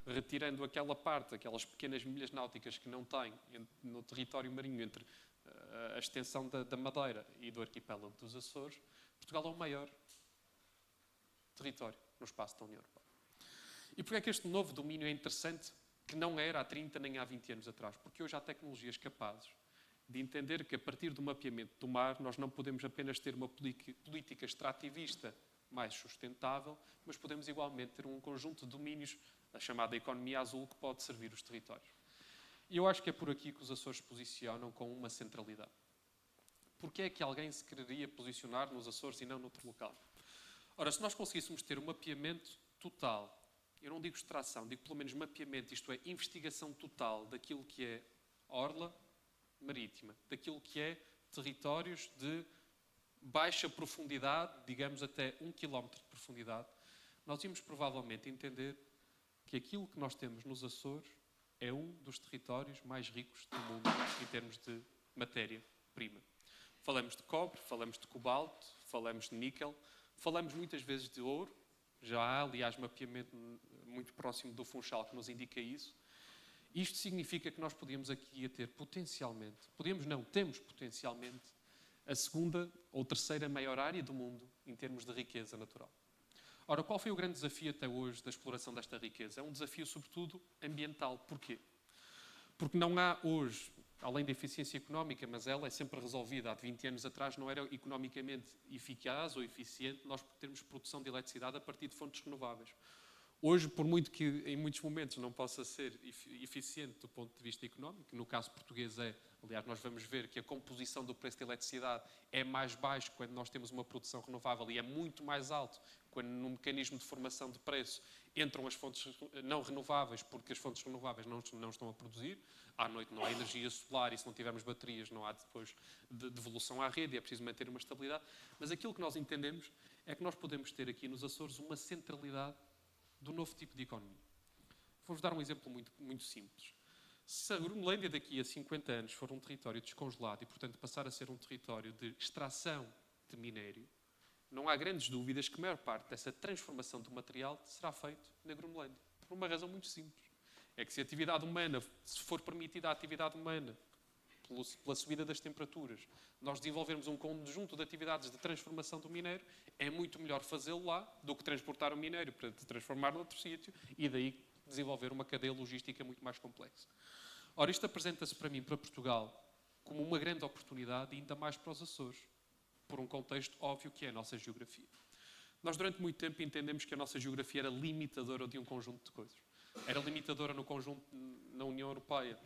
retirando aquela parte, aquelas pequenas milhas náuticas que não tem no território marinho entre a extensão da Madeira e do arquipélago dos Açores, Portugal é o maior território no espaço da União Europeia. E porquê é que este novo domínio é interessante, que não era há 30 nem há 20 anos atrás? Porque hoje há tecnologias capazes de entender que a partir do mapeamento do mar nós não podemos apenas ter uma política extrativista mais sustentável, mas podemos igualmente ter um conjunto de domínios, a chamada economia azul, que pode servir os territórios. E eu acho que é por aqui que os Açores se posicionam com uma centralidade. Porquê é que alguém se quereria posicionar nos Açores e não noutro local? Ora, se nós conseguíssemos ter um mapeamento total, eu não digo extração, digo pelo menos mapeamento, isto é, investigação total daquilo que é orla marítima, daquilo que é territórios de baixa profundidade, digamos até 1 km de profundidade, nós íamos provavelmente entender que aquilo que nós temos nos Açores é um dos territórios mais ricos do mundo em termos de matéria-prima. Falamos de cobre, falamos de cobalto, falamos de níquel, falamos muitas vezes de ouro. Já há, aliás, mapeamento muito próximo do Funchal que nos indica isso. Isto significa que nós podíamos aqui ter potencialmente, temos potencialmente a segunda ou terceira maior área do mundo em termos de riqueza natural. Ora, qual foi o grande desafio até hoje da exploração desta riqueza? É um desafio, sobretudo, ambiental. Porquê? Porque não há hoje, além da eficiência económica, mas ela é sempre resolvida. Há 20 anos atrás não era economicamente eficaz ou eficiente nós termos produção de eletricidade a partir de fontes renováveis. Hoje, por muito que em muitos momentos não possa ser eficiente do ponto de vista económico, no caso português aliás, nós vamos ver que a composição do preço da eletricidade é mais baixo quando nós temos uma produção renovável e é muito mais alto quando no mecanismo de formação de preço entram as fontes não renováveis, porque as fontes renováveis não estão a produzir. À noite não há energia solar e se não tivermos baterias não há depois devolução à rede e é preciso manter uma estabilidade. Mas aquilo que nós entendemos é que nós podemos ter aqui nos Açores uma centralidade do novo tipo de economia. Vou-vos dar um exemplo muito, muito simples. Se a Groenlândia daqui a 50 anos for um território descongelado e, portanto, passar a ser um território de extração de minério, não há grandes dúvidas que a maior parte dessa transformação do material será feito na Groenlândia. Por uma razão muito simples. É que se a atividade humana, se for permitida a atividade humana, pela subida das temperaturas, nós desenvolvermos um conjunto de atividades de transformação do minério, é muito melhor fazê-lo lá do que transportar o minério para transformar noutro sítio e daí desenvolver uma cadeia logística muito mais complexa. Ora, isto apresenta-se para mim, para Portugal, como uma grande oportunidade e ainda mais para os Açores, por um contexto óbvio que é a nossa geografia. Nós durante muito tempo entendemos que a nossa geografia era limitadora de um conjunto de coisas. Era limitadora no conjunto na União Europeia,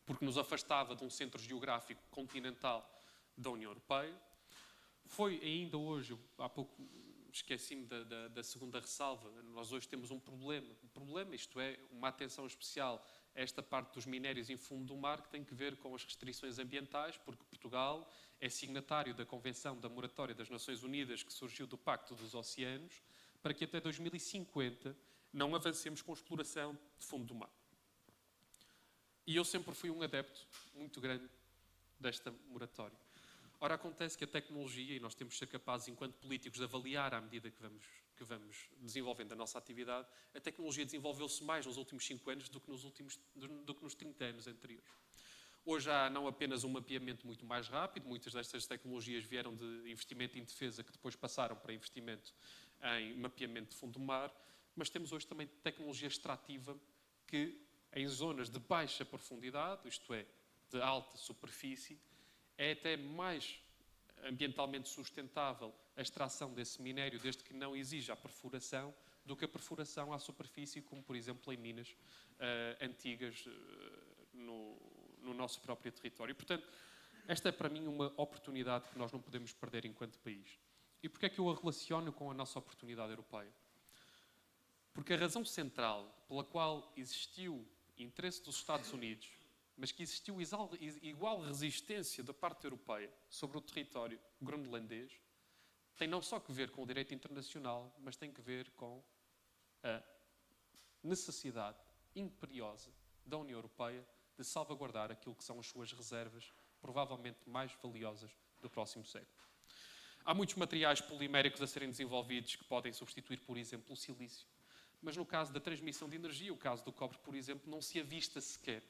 porque nos afastava de um centro geográfico continental da União Europeia. Foi ainda hoje, há pouco esqueci-me da segunda ressalva, nós hoje temos um problema, isto é, uma atenção especial a esta parte dos minérios em fundo do mar que tem que ver com as restrições ambientais, porque Portugal é signatário da Convenção da Moratória das Nações Unidas que surgiu do Pacto dos Oceanos, para que até 2050 não avancemos com exploração de fundo do mar. E eu sempre fui um adepto muito grande desta moratória. Ora, acontece que a tecnologia, e nós temos de ser capazes, enquanto políticos, de avaliar à medida que vamos desenvolvendo a nossa atividade, a tecnologia desenvolveu-se mais nos últimos 5 anos do que nos 30 anos anteriores. Hoje há não apenas um mapeamento muito mais rápido, muitas destas tecnologias vieram de investimento em defesa que depois passaram para investimento em mapeamento de fundo do mar, mas temos hoje também tecnologia extrativa que, em zonas de baixa profundidade, isto é, de alta superfície, é até mais ambientalmente sustentável a extração desse minério, desde que não exija a perfuração, do que a perfuração à superfície, como por exemplo em minas antigas no nosso próprio território. E, portanto, esta é para mim uma oportunidade que nós não podemos perder enquanto país. E porquê é que eu a relaciono com a nossa oportunidade europeia? Porque a razão central pela qual existiu interesse dos Estados Unidos, mas que existiu igual resistência da parte europeia sobre o território groenlandês, tem não só que ver com o direito internacional, mas tem que ver com a necessidade imperiosa da União Europeia de salvaguardar aquilo que são as suas reservas, provavelmente mais valiosas do próximo século. Há muitos materiais poliméricos a serem desenvolvidos que podem substituir, por exemplo, o silício. Mas no caso da transmissão de energia, o caso do cobre, por exemplo, não se avista sequer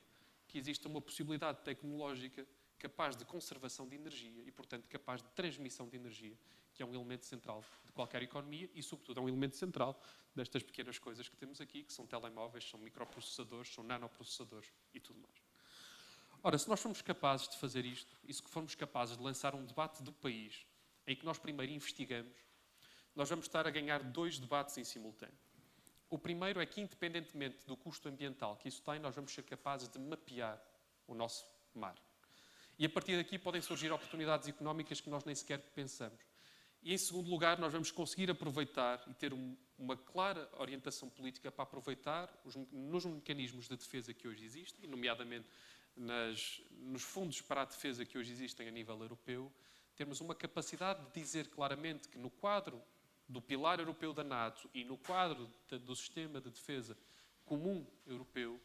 que exista uma possibilidade tecnológica capaz de conservação de energia e, portanto, capaz de transmissão de energia, que é um elemento central de qualquer economia e, sobretudo, é um elemento central destas pequenas coisas que temos aqui, que são telemóveis, são microprocessadores, são nanoprocessadores e tudo mais. Ora, se nós formos capazes de fazer isto, e se formos capazes de lançar um debate do país em que nós primeiro investigamos, nós vamos estar a ganhar 2 debates em simultâneo. O primeiro é que, independentemente do custo ambiental que isso tem, nós vamos ser capazes de mapear o nosso mar. E a partir daqui podem surgir oportunidades económicas que nós nem sequer pensamos. E, em segundo lugar, nós vamos conseguir aproveitar e ter uma clara orientação política para aproveitar nos mecanismos de defesa que hoje existem, nomeadamente nos fundos para a defesa que hoje existem a nível europeu, termos uma capacidade de dizer claramente que no quadro do pilar europeu da NATO e no quadro do sistema de defesa comum europeu,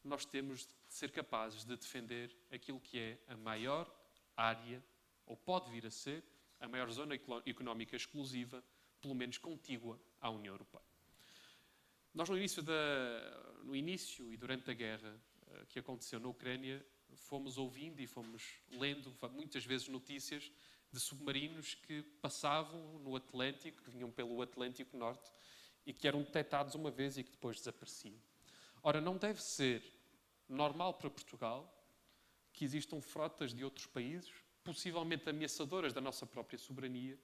nós temos de ser capazes de defender aquilo que é a maior área, ou pode vir a ser, a maior zona económica exclusiva, pelo menos contígua à União Europeia. Nós, no início e durante a guerra que aconteceu na Ucrânia, fomos ouvindo e fomos lendo muitas vezes notícias de submarinos que passavam no Atlântico, que vinham pelo Atlântico Norte e que eram detectados uma vez e que depois desapareciam. Ora, não deve ser normal para Portugal que existam frotas de outros países, possivelmente ameaçadoras da nossa própria soberania,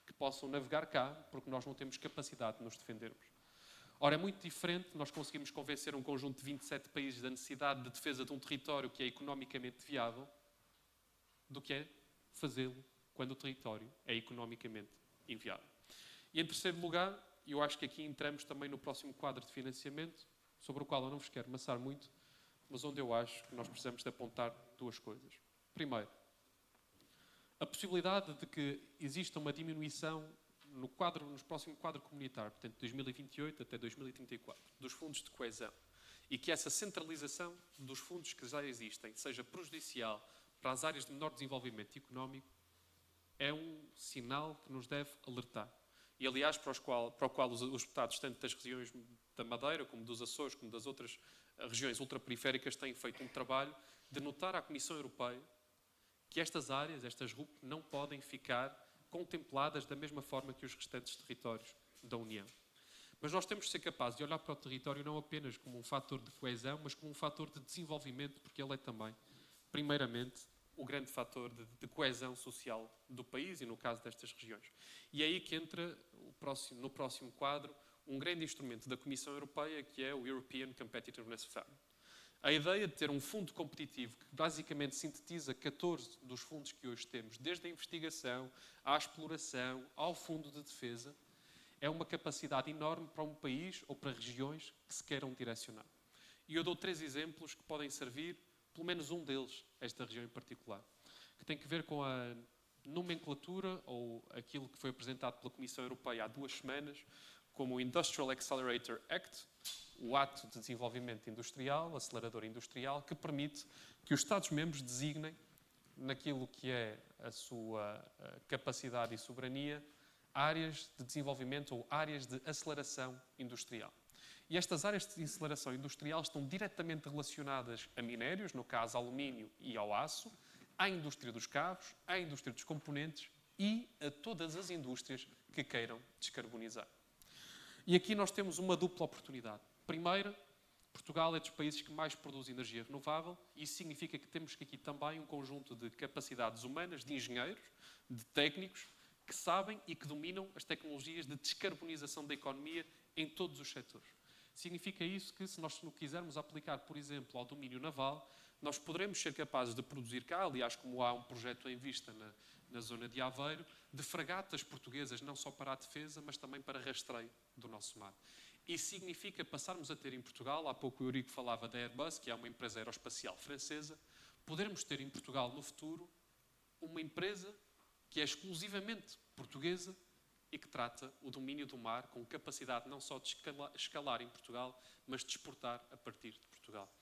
que possam navegar cá, porque nós não temos capacidade de nos defendermos. Ora, é muito diferente nós conseguimos convencer um conjunto de 27 países da necessidade de defesa de um território que é economicamente viável, do que é fazê-lo quando o território é economicamente inviável. E, em terceiro lugar, eu acho que aqui entramos também no próximo quadro de financiamento, sobre o qual eu não vos quero amassar muito, mas onde eu acho que nós precisamos de apontar 2 coisas. Primeiro, a possibilidade de que exista uma diminuição no próximo quadro comunitário, portanto, de 2028 até 2034, dos fundos de coesão, e que essa centralização dos fundos que já existem seja prejudicial para as áreas de menor desenvolvimento económico, é um sinal que nos deve alertar. E, aliás, para o qual os deputados, tanto das regiões da Madeira, como dos Açores, como das outras regiões ultraperiféricas, têm feito um trabalho de notar à Comissão Europeia que estas áreas, estas RUP, não podem ficar contempladas da mesma forma que os restantes territórios da União. Mas nós temos de ser capazes de olhar para o território não apenas como um fator de coesão, mas como um fator de desenvolvimento, porque ele é também, primeiramente, o grande fator de coesão social do país e no caso destas regiões. E é aí que entra, no próximo quadro, um grande instrumento da Comissão Europeia, que é o European Competitiveness Fund. A ideia de ter um fundo competitivo que basicamente sintetiza 14 dos fundos que hoje temos, desde a investigação, à exploração, ao fundo de defesa, é uma capacidade enorme para um país ou para regiões que se queiram direcionar. E eu dou 3 exemplos que podem servir, pelo menos um deles, esta região em particular, que tem que ver com a nomenclatura ou aquilo que foi apresentado pela Comissão Europeia há 2 semanas, como o Industrial Accelerator Act, o ato de desenvolvimento industrial, acelerador industrial, que permite que os Estados-membros designem, naquilo que é a sua capacidade e soberania, áreas de desenvolvimento ou áreas de aceleração industrial. E estas áreas de aceleração industrial estão diretamente relacionadas a minérios, no caso alumínio e ao aço, à indústria dos carros, à indústria dos componentes e a todas as indústrias que queiram descarbonizar. E aqui nós temos uma dupla oportunidade. Primeiro, Portugal é dos países que mais produz energia renovável e isso significa que temos aqui também um conjunto de capacidades humanas, de engenheiros, de técnicos, que sabem e que dominam as tecnologias de descarbonização da economia em todos os setores. Significa isso que, se nós quisermos aplicar, por exemplo, ao domínio naval, nós poderemos ser capazes de produzir cá, aliás, como há um projeto em vista na zona de Aveiro, de fragatas portuguesas, não só para a defesa, mas também para rastreio do nosso mar. Isso significa passarmos a ter em Portugal, há pouco o Eurico falava da Airbus, que é uma empresa aeroespacial francesa, podermos ter em Portugal, no futuro, uma empresa que é exclusivamente portuguesa e que trata o domínio do mar com capacidade não só de escalar em Portugal, mas de exportar a partir de Portugal.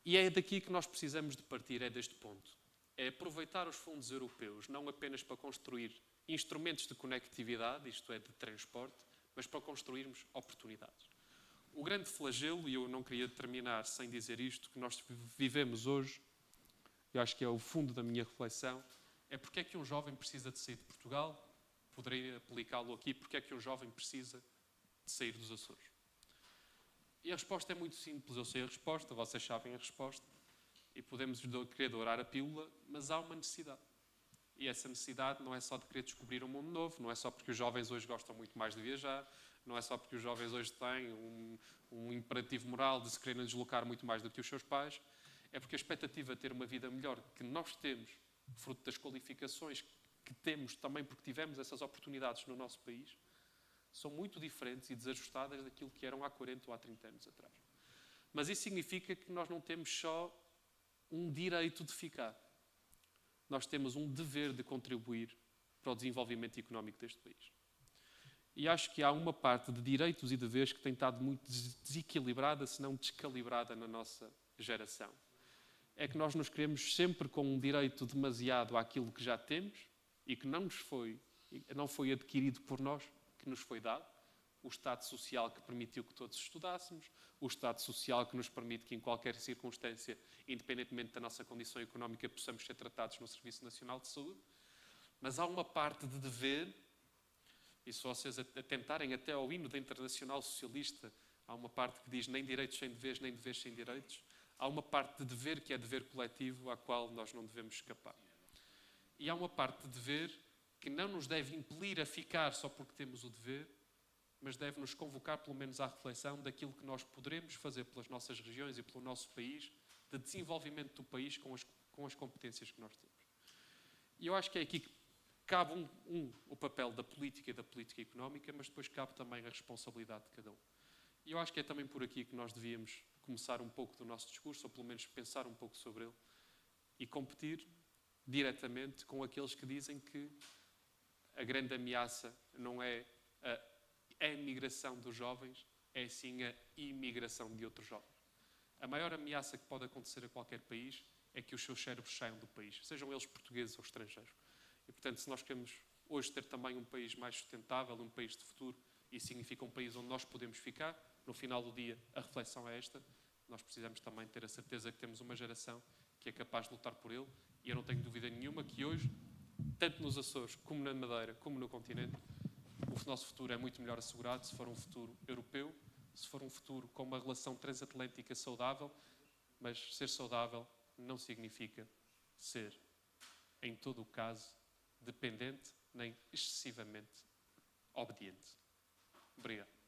E é daqui que nós precisamos de partir, é deste ponto. É aproveitar os fundos europeus, não apenas para construir instrumentos de conectividade, isto é, de transporte, mas para construirmos oportunidades. O grande flagelo, e eu não queria terminar sem dizer isto, que nós vivemos hoje, eu acho que é o fundo da minha reflexão, é porque é que um jovem precisa de sair de Portugal, poderei aplicá-lo aqui, porque é que um jovem precisa de sair dos Açores. E a resposta é muito simples, eu sei a resposta, vocês sabem a resposta, e podemos querer dourar a pílula, mas há uma necessidade. E essa necessidade não é só de querer descobrir um mundo novo, não é só porque os jovens hoje gostam muito mais de viajar, não é só porque os jovens hoje têm um imperativo moral de se quererem deslocar muito mais do que os seus pais, é porque a expectativa de ter uma vida melhor que nós temos, fruto das qualificações que temos também porque tivemos essas oportunidades no nosso país, são muito diferentes e desajustadas daquilo que eram há 40 ou há 30 anos atrás. Mas isso significa que nós não temos só um direito de ficar. Nós temos um dever de contribuir para o desenvolvimento económico deste país. E acho que há uma parte de direitos e deveres que tem estado muito desequilibrada, se não descalibrada na nossa geração. É que nós nos queremos sempre com um direito demasiado àquilo que já temos e que não foi adquirido por nós, que nos foi dado. O Estado Social que permitiu que todos estudássemos, o Estado Social que nos permite que em qualquer circunstância, independentemente da nossa condição económica, possamos ser tratados no Serviço Nacional de Saúde. Mas há uma parte de dever, e se vocês atentarem até ao hino da Internacional Socialista, há uma parte que diz nem direitos sem deveres, nem deveres sem direitos. Há uma parte de dever que é dever coletivo, à qual nós não devemos escapar. E há uma parte de dever que não nos deve impelir a ficar só porque temos o dever, mas deve-nos convocar pelo menos à reflexão daquilo que nós poderemos fazer pelas nossas regiões e pelo nosso país, de desenvolvimento do país com as competências que nós temos. E eu acho que é aqui que cabe o papel da política e da política económica, mas depois cabe também a responsabilidade de cada um. E eu acho que é também por aqui que nós devíamos começar um pouco do nosso discurso, ou pelo menos pensar um pouco sobre ele, e competir diretamente com aqueles que dizem que a grande ameaça não é a emigração dos jovens, é sim a imigração de outros jovens. A maior ameaça que pode acontecer a qualquer país é que os seus cérebros saiam do país, sejam eles portugueses ou estrangeiros. E, portanto, se nós queremos hoje ter também um país mais sustentável, um país de futuro, e significa um país onde nós podemos ficar, no final do dia a reflexão é esta, nós precisamos também ter a certeza que temos uma geração que é capaz de lutar por ele, e eu não tenho dúvida nenhuma que hoje, tanto nos Açores, como na Madeira, como no continente, o nosso futuro é muito melhor assegurado se for um futuro europeu, se for um futuro com uma relação transatlântica saudável, mas ser saudável não significa ser, em todo o caso, dependente nem excessivamente obediente. Obrigado.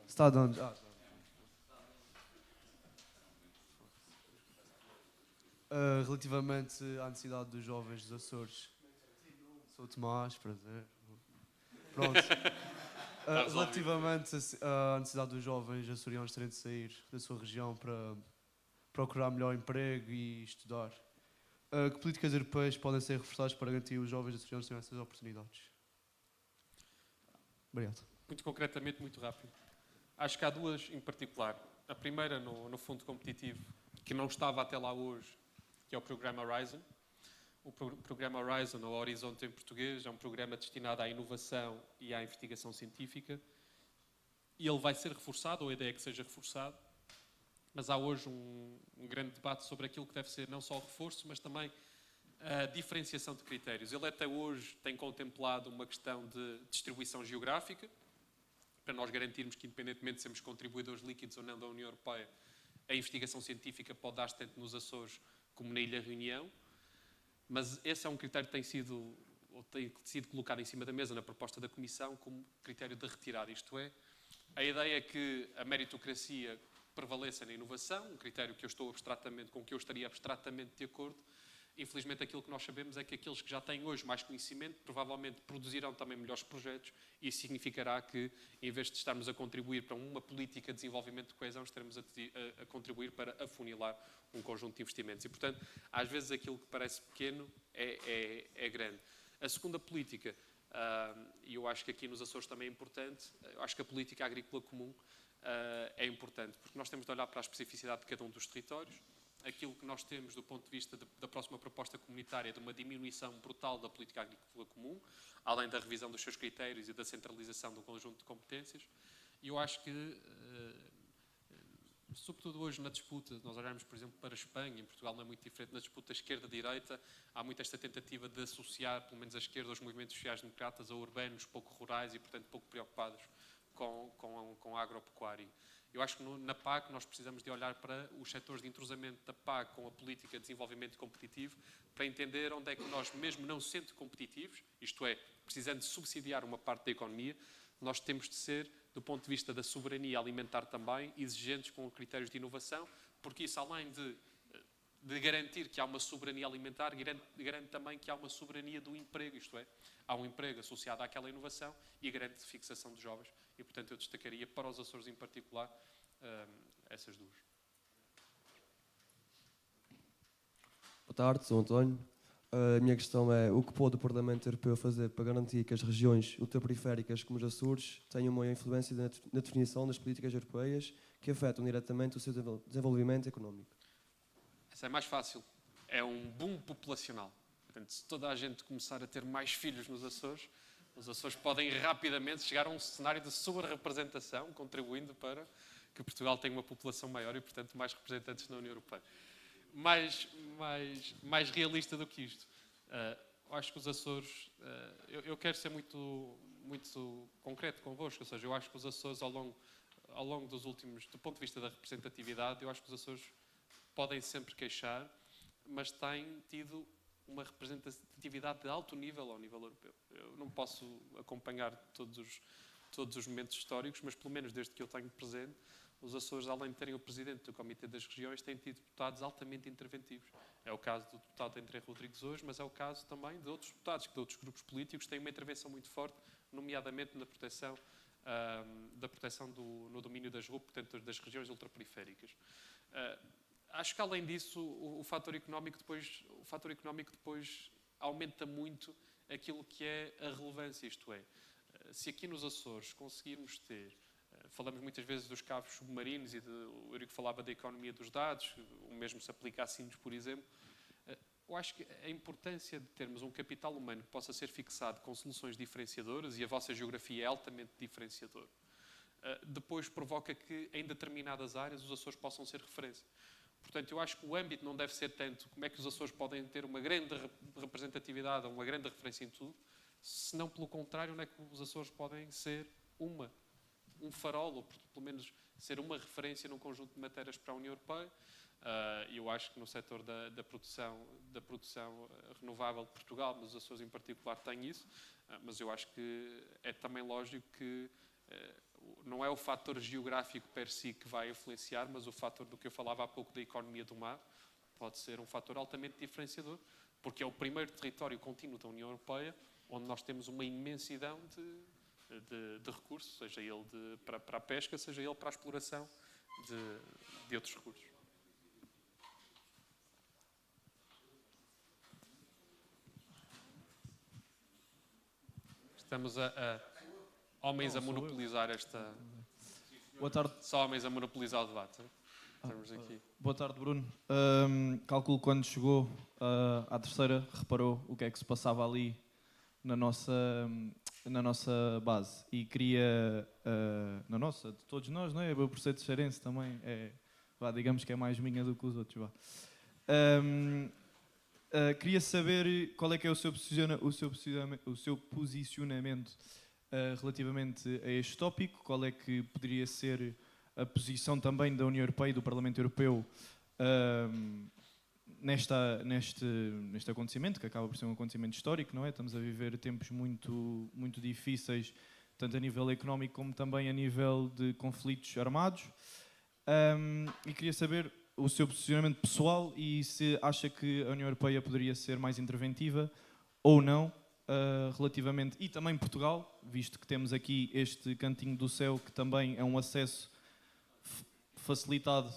Está dando. Relativamente à necessidade dos jovens dos Açores, sou o Tomás, prazer. Pronto. Relativamente à necessidade dos jovens açorianos terem de sair da sua região para procurar melhor emprego e estudar, que políticas europeias podem ser reforçadas para garantir os jovens açorianos terem essas oportunidades? Obrigado. Muito concretamente, muito rápido. Acho que há duas em particular. A primeira, no fundo competitivo, que não estava até lá hoje, que é o programa Horizon. O programa Horizon, ou Horizonte em português, é um programa destinado à inovação e à investigação científica. E ele vai ser reforçado, ou a ideia é que seja reforçado, mas há hoje um grande debate sobre aquilo que deve ser não só o reforço, mas também a diferenciação de critérios. Ele até hoje tem contemplado uma questão de distribuição geográfica, para nós garantirmos que, independentemente de sermos contribuidores líquidos ou não da União Europeia, a investigação científica pode dar-se tanto nos Açores como na Ilha Reunião. Mas esse é um critério que tem sido colocado em cima da mesa na proposta da Comissão como critério de retirada. Isto é, a ideia é que a meritocracia prevaleça na inovação, um critério que com que eu estaria abstratamente de acordo, Infelizmente, aquilo que nós sabemos é que aqueles que já têm hoje mais conhecimento provavelmente produzirão também melhores projetos e isso significará que, em vez de estarmos a contribuir para uma política de desenvolvimento de coesão, estaremos a contribuir para afunilar um conjunto de investimentos. E, portanto, às vezes aquilo que parece pequeno é grande. A segunda política, e eu acho que aqui nos Açores também é importante, eu acho que a política agrícola comum é importante, porque nós temos de olhar para a especificidade de cada um dos territórios. Aquilo que nós temos do ponto de vista da próxima proposta comunitária de uma diminuição brutal da política agrícola comum, além da revisão dos seus critérios e da centralização do conjunto de competências. E eu acho que, sobretudo hoje na disputa, nós olharmos, por exemplo, para a Espanha, em Portugal não é muito diferente, na disputa esquerda-direita, há muito esta tentativa de associar, pelo menos a esquerda, aos movimentos sociais-democratas a urbanos pouco rurais e, portanto, pouco preocupados com a agropecuária. Eu acho que na PAC nós precisamos de olhar para os setores de entrosamento da PAC com a política de desenvolvimento competitivo para entender onde é que nós, mesmo não sendo competitivos, isto é, precisando de subsidiar uma parte da economia, nós temos de ser, do ponto de vista da soberania alimentar também, exigentes com critérios de inovação, porque isso, além de garantir que há uma soberania alimentar, garante também que há uma soberania do emprego, isto é, há um emprego associado àquela inovação e garante a fixação de jovens. E, portanto, eu destacaria para os Açores em particular essas duas. Boa tarde, sou António. A minha questão é o que pode o Parlamento Europeu fazer para garantir que as regiões ultraperiféricas como os Açores tenham uma influência na definição das políticas europeias que afetam diretamente o seu desenvolvimento económico? Essa é mais fácil. É um boom populacional. Portanto, se toda a gente começar a ter mais filhos nos Açores, os Açores podem rapidamente chegar a um cenário de sobre-representação, contribuindo para que Portugal tenha uma população maior e, portanto, mais representantes na União Europeia. Mais realista do que isto. Eu acho que os Açores... eu quero ser muito concreto convosco, ou seja, eu acho que os Açores, ao longo dos últimos... Do ponto de vista da representatividade, eu acho que os Açores podem sempre queixar, mas têm tido uma representatividade de alto nível ao nível europeu. Eu não posso acompanhar todos os momentos históricos, mas pelo menos desde que eu tenho presente, os Açores, além de terem o presidente do Comitê das Regiões, têm tido deputados altamente interventivos. É o caso do deputado André Rodrigues hoje, mas é o caso também de outros deputados, que de outros grupos políticos têm uma intervenção muito forte, nomeadamente na proteção no domínio das RUP, portanto das regiões ultraperiféricas. Acho que, além disso, o fator económico depois aumenta muito aquilo que é a relevância, isto é, se aqui nos Açores conseguirmos ter, falamos muitas vezes dos cabos submarinos e o Eurico falava da economia dos dados, o mesmo se aplica a Sines, por exemplo, eu acho que a importância de termos um capital humano que possa ser fixado com soluções diferenciadoras, e a vossa geografia é altamente diferenciadora, depois provoca que, em determinadas áreas, os Açores possam ser referência. Portanto, eu acho que o âmbito não deve ser tanto como é que os Açores podem ter uma grande representatividade ou uma grande referência em tudo, senão, pelo contrário, onde é que os Açores podem ser um farol, ou pelo menos ser uma referência num conjunto de matérias para a União Europeia. Eu acho que no setor da produção renovável de Portugal, mas os Açores em particular têm isso, mas eu acho que é também lógico que não é o fator geográfico per si que vai influenciar, mas o fator do que eu falava há pouco da economia do mar pode ser um fator altamente diferenciador, porque é o primeiro território contínuo da União Europeia onde nós temos uma imensidão de recursos, seja ele para a pesca, seja ele para a exploração de outros recursos. Estamos homens a monopolizar esta... Boa tarde. Só homens a monopolizar o debate. Estamos aqui. Boa tarde, Bruno. Calculo que quando chegou à terceira, reparou o que é que se passava ali na nossa base. E queria, na nossa, de todos nós, não é? Eu por ser terceirense também, digamos que é mais minha do que os outros. Queria saber qual é que é o seu posicionamento relativamente a este tópico, qual é que poderia ser a posição também da União Europeia e do Parlamento Europeu neste acontecimento, que acaba por ser um acontecimento histórico, não é? Estamos a viver tempos muito, muito difíceis, tanto a nível económico como também a nível de conflitos armados. E queria saber o seu posicionamento pessoal e se acha que a União Europeia poderia ser mais interventiva ou não, relativamente, e também Portugal, visto que temos aqui este cantinho do céu que também é um acesso facilitado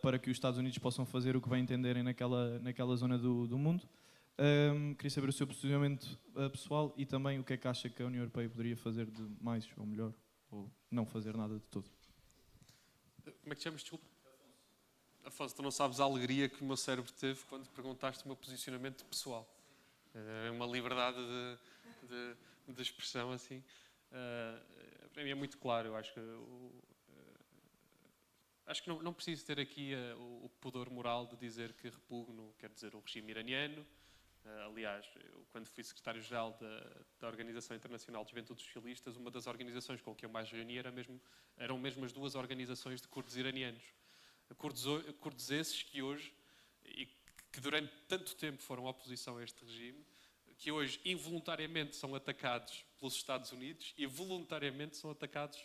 para que os Estados Unidos possam fazer o que bem entenderem naquela zona do mundo. Queria saber o seu posicionamento pessoal e também o que é que acha que a União Europeia poderia fazer de mais ou melhor, ou não fazer nada de todo. Como é que te chamas, desculpa? Afonso, tu não sabes a alegria que o meu cérebro teve quando perguntaste o meu posicionamento pessoal. É uma liberdade de expressão assim. Para mim é muito claro. Eu acho que não preciso ter aqui o pudor moral de dizer que repugno, quer dizer, o regime iraniano. Aliás, eu, quando fui secretário-geral da Organização Internacional de Juventudes Socialistas, uma das organizações com que eu mais reunia eram mesmo as duas organizações de curdos iranianos. Curdos esses que hoje, e que durante tanto tempo foram oposição a este regime, que hoje involuntariamente são atacados pelos Estados Unidos e voluntariamente são atacados